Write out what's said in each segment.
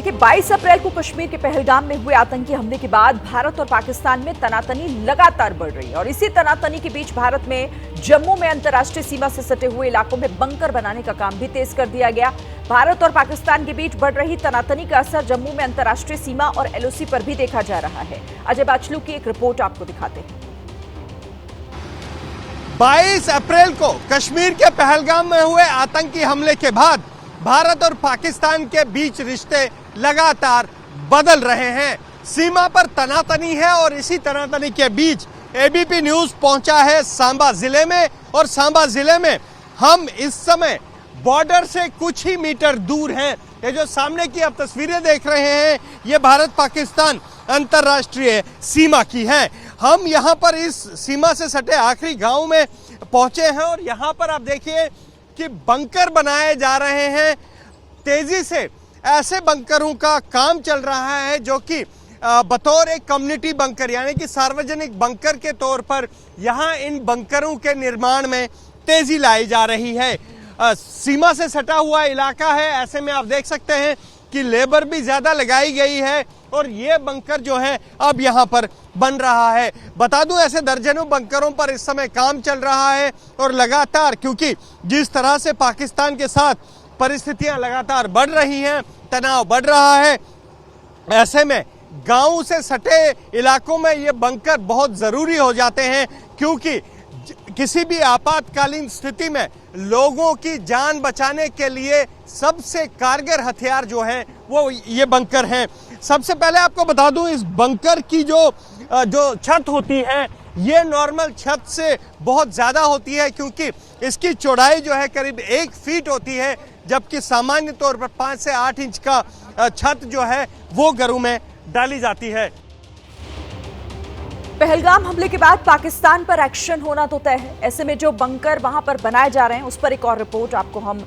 देखिए 22 अप्रैल को कश्मीर के पहलगाम में हुए आतंकी हमले के बाद भारत और पाकिस्तान में तनातनी लगातार बढ़ रही है और इसी तनातनी के बीच भारत में जम्मू में अंतर्राष्ट्रीय सीमा से सटे हुए इलाकों में बंकर बनाने का काम भी तेज कर दिया गया। भारत और पाकिस्तान के बीच बढ़ रही तनातनी का असर जम्मू में अंतर्राष्ट्रीय सीमा और एलओसी पर भी देखा जा रहा है। अजय बाचलू की एक रिपोर्ट आपको दिखाते हैं। 22 अप्रैल को कश्मीर के पहलगाम में हुए आतंकी हमले के बाद भारत और पाकिस्तान के बीच रिश्ते लगातार बदल रहे हैं। सीमा पर तनातनी है और इसी तनातनी के बीच एबीपी न्यूज पहुंचा है सांबा जिले में और सांबा जिले में हम इस समय बॉर्डर से कुछ ही मीटर दूर हैं। ये जो सामने की आप तस्वीरें देख रहे हैं ये भारत पाकिस्तान अंतर्राष्ट्रीय सीमा की है। हम यहाँ पर इस सीमा से सटे आखिरी गांव में पहुंचे हैं और यहाँ पर आप देखिए कि बंकर बनाए जा रहे हैं। तेजी से ऐसे बंकरों का काम चल रहा है जो कि बतौर एक कम्युनिटी बंकर यानी कि सार्वजनिक बंकर के तौर पर यहाँ इन बंकरों के निर्माण में तेजी लाई जा रही है। सीमा से सटा हुआ इलाका है, ऐसे में आप देख सकते हैं कि लेबर भी ज्यादा लगाई गई है और ये बंकर जो है अब यहाँ पर बन रहा है। बता दूं ऐसे दर्जनों बंकरों पर इस समय काम चल रहा है और लगातार क्योंकि जिस तरह से पाकिस्तान के साथ परिस्थितियां लगातार बढ़ रही हैं, तनाव बढ़ रहा है, ऐसे में गांव से सटे इलाकों में ये बंकर बहुत जरूरी हो जाते हैं क्योंकि किसी भी आपातकालीन स्थिति में लोगों की जान बचाने के लिए सबसे कारगर हथियार जो है वो ये बंकर हैं। सबसे पहले आपको बता दूं इस बंकर की जो छत होती है ये नॉर्मल छत से बहुत ज़्यादा होती है क्योंकि इसकी चौड़ाई जो है करीब 1 फीट होती है, जबकि सामान्य तौर पर 5 से 8 इंच का छत जो है वो घरों में डाली जाती है। पहलगाम हमले के बाद पाकिस्तान पर एक्शन होना तो तय है। ऐसे में जो बंकर वहां पर बनाए जा रहे हैं उस पर एक और रिपोर्ट आपको हम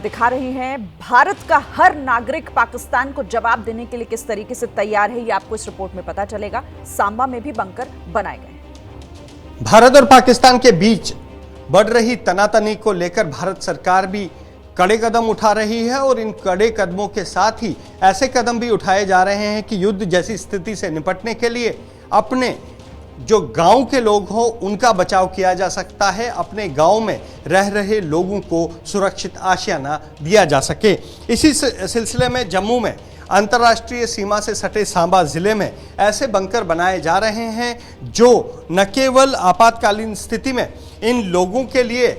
दिखा रहे हैं। भारत का हर नागरिक पाकिस्तान को जवाब देने के लिए किस तरीके से तैयार है ये आपको इस रिपोर्ट में पता चलेगा। सांबा में भी बंकर बनाए गए। भारत और पाकिस्तान के बीच बढ़ रही तनातनी को लेकर भारत सरकार भी कड़े कदम उठा रही है और इन कड़े कदमों के साथ ही ऐसे कदम भी उठाए जा रहे हैं कि युद्ध जैसी स्थिति से निपटने के लिए अपने जो गांव के लोग हों उनका बचाव किया जा सकता है, अपने गांव में रह रहे लोगों को सुरक्षित आशियाना दिया जा सके। इसी सिलसिले में जम्मू में अंतर्राष्ट्रीय सीमा से सटे सांबा जिले में ऐसे बंकर बनाए जा रहे हैं जो न केवल आपातकालीन स्थिति में इन लोगों के लिए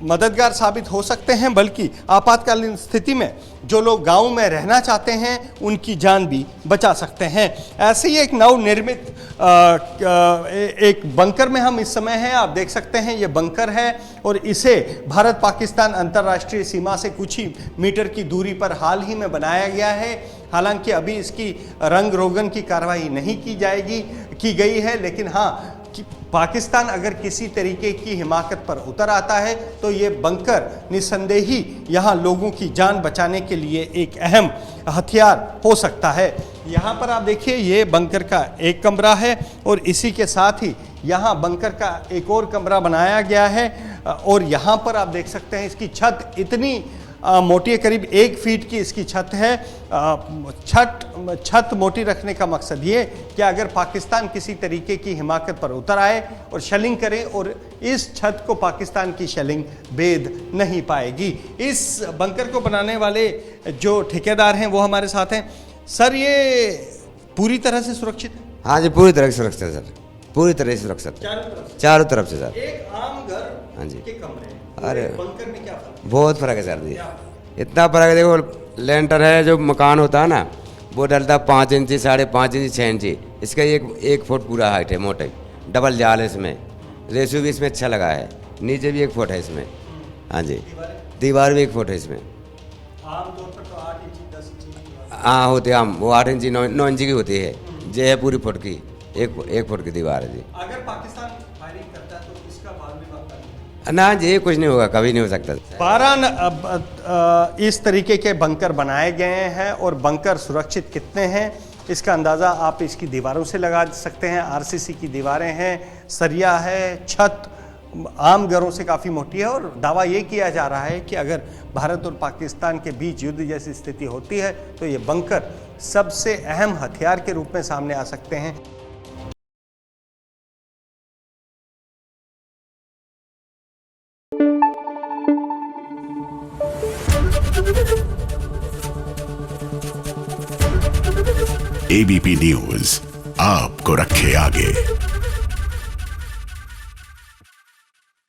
मददगार साबित हो सकते हैं बल्कि आपातकालीन स्थिति में जो लोग गांव में रहना चाहते हैं उनकी जान भी बचा सकते हैं। ऐसे ही एक नवनिर्मित एक बंकर में हम इस समय हैं। आप देख सकते हैं ये बंकर है और इसे भारत पाकिस्तान अंतर्राष्ट्रीय सीमा से कुछ ही मीटर की दूरी पर हाल ही में बनाया गया है। हालांकि अभी इसकी रंग रोगन की कार्रवाई नहीं की गई है, लेकिन हाँ कि पाकिस्तान अगर किसी तरीके की हिमाकत पर उतर आता है तो ये बंकर निस्संदेही यहाँ लोगों की जान बचाने के लिए एक अहम हथियार हो सकता है। यहाँ पर आप देखिए ये बंकर का एक कमरा है और इसी के साथ ही यहाँ बंकर का एक और कमरा बनाया गया है और यहाँ पर आप देख सकते हैं इसकी छत इतनी मोटी है, करीब 1 फीट की इसकी छत है। छत मोटी रखने का मकसद ये कि अगर पाकिस्तान किसी तरीके की हिमाकत पर उतर आए और शेलिंग करे और इस छत को पाकिस्तान की शेलिंग भेद नहीं पाएगी। इस बंकर को बनाने वाले जो ठेकेदार हैं वो हमारे साथ हैं। सर ये पूरी तरह से सुरक्षित है? हाँ जी पूरी तरह से सुरक्षित है सर, पूरी तरह से सुरक्षित, चारों तरफ से सर। एक आम घर हाँ जी के कमरे अरे बंकर में क्या फर्क? बहुत फर्क है सर जी, इतना फर्क है। देखो लेंटर है जो मकान होता है ना वो डलता 5 इंची 5.5 इंची 6 इंची, इसका 1 फुट पूरा हाइट है, मोटे डबल जाल है इसमें, रेशो भी इसमें अच्छा लगा है, नीचे भी 1 फुट है इसमें। हाँ जी दीवार भी 1 फुट है इसमें। आमतौर पर तो 8 इंची 10 इंची हाँ होती है, वो 8 इंची 9 इंची की होती है, ये है पूरी फुट की 1 फुट की दीवार है जी। अगर पाकिस्तान फायरिंग करता है तो इसका बाद में बात करेंगे। ना जी कुछ नहीं होगा, कभी नहीं हो सकता। 12 इस तरीके के बंकर बनाए गए हैं और बंकर सुरक्षित कितने हैं इसका अंदाज़ा आप इसकी दीवारों से लगा सकते हैं। आरसीसी की दीवारें हैं, सरिया है, छत आम घरों से काफ़ी मोटी है और दावा ये किया जा रहा है कि अगर भारत और पाकिस्तान के बीच युद्ध जैसी स्थिति होती है तो ये बंकर सबसे अहम हथियार के रूप में सामने आ सकते हैं। एबीपी न्यूज आपको रखे आगे।